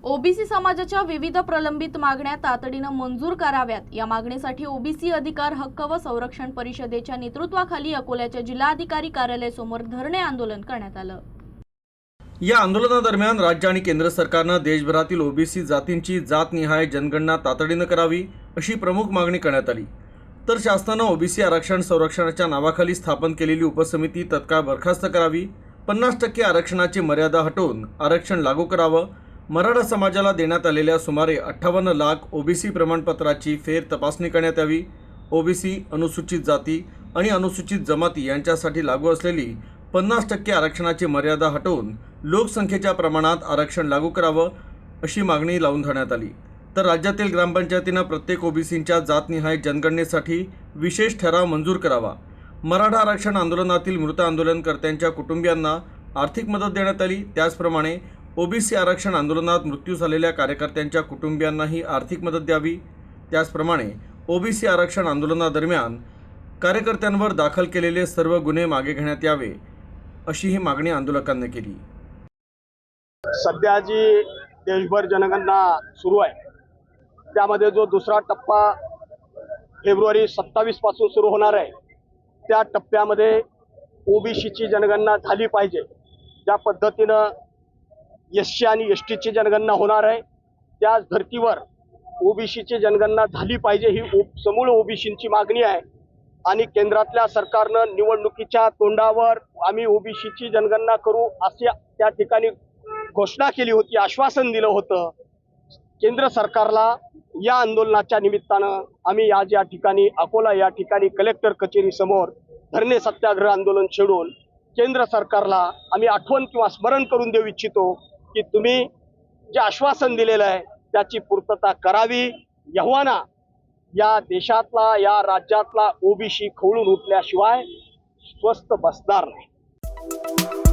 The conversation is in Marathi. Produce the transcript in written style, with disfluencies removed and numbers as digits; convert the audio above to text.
ओबीसी समाजाच्या विविध प्रलंबित मागण्या तातडीने मंजूर कराव्यात या मागणीसाठी ओबीसी अधिकार हक्क व संरक्षण परिषदेच्या नेतृत्वाखाली अकोल्याच्या जिल्हाधिकारी कार्यालयासमोर धरणे आंदोलन करण्यात आलं। या आंदोलनादरम्यान राज्य आणि केंद्र सरकारनं देशभरातील ओबीसी जातींची जातनिहाय जनगणना तातडीने करावी अशी प्रमुख मागणी करण्यात आली। तर शासनाने ओबीसी आरक्षण संरक्षणाच्या नावाखाली स्थापन केलेली उपसमिती तत्काळ बरखास्त करावी, 50% आरक्षणाची मर्यादा हटवून आरक्षण लागू करावं, मराठा समाजाला देण्यात आलेल्या सुमारे 58 लाख ओबीसी प्रमाणपत्राची फेर तपासणी करण्यात यावी, ओबीसी, अनुसूचित जाती आणि अनुसूचित जमाती यांच्यासाठी लागू असलेली 50% आरक्षणाची मर्यादा हटवून लोकसंख्येच्या प्रमाणात आरक्षण लागू करावं अशी मागणी लावून धरण्यात आली। तर राज्यातील ग्रामपंचायतींना प्रत्येक ओबीसींच्या जातनिहाय जनगणनेसाठी विशेष ठराव मंजूर करावा। मराठा आरक्षण आंदोलनातील मृत आंदोलनकर्त्यांच्या कुटुंबियांना आर्थिक मदत देण्यात आली। त्याचप्रमाणे ओबीसी आरक्षण आंदोलनात मृत्यू झालेल्या कार्यकर्त्यांच्या कुटुंबियांनाही आर्थिक मदत द्यावी। त्याचप्रमाणे ओबीसी आरक्षण आंदोलनादरम्यान कार्यकर्त्यांवर दाखल केलेले सर्व गुन्हे मागे घेण्यात यावे अशी ही मागणी आंदोलकांनी केली। सध्या जी देशभर जनगणना सुरू आहे त्यामध्ये जो दुसरा टप्पा फेब्रुवारी 27 पासून सुरू होणार आहे त्या टप्प्यामध्ये ओबीसीची जनगणना झाली पाहिजे। ज्या पद्धतीनं एससी आणि एसटीची जनगणना होणार आहे त्याच धर्तीवर ओबीसीची जनगणना झाली पाहिजे ही समूळ ओबीसींची मागणी आहे। आणि केंद्रातल्या सरकारनं निवडणुकीच्या तोंडावर आम्ही ओबीसीची जनगणना करू अशी त्या ठिकाणी घोषणा केली होती, आश्वासन दिलं होतं केंद्र सरकारला। या आंदोलनाच्या निमित्तानं आम्ही आज या ठिकाणी अकोला या ठिकाणी कलेक्टर कचेरी समोर धरणे सत्याग्रह आंदोलन छेडून केंद्र सरकारला आम्ही आठवण किंवा स्मरण करून देऊ इच्छितो की तुम्ही जे आश्वासन दिलेलं आहे त्याची पूर्तता करावी। एव्हाना या देशातला या राज्यातला ओबीसी खवळून उठल्याशिवाय स्वस्थ बसणार नाही।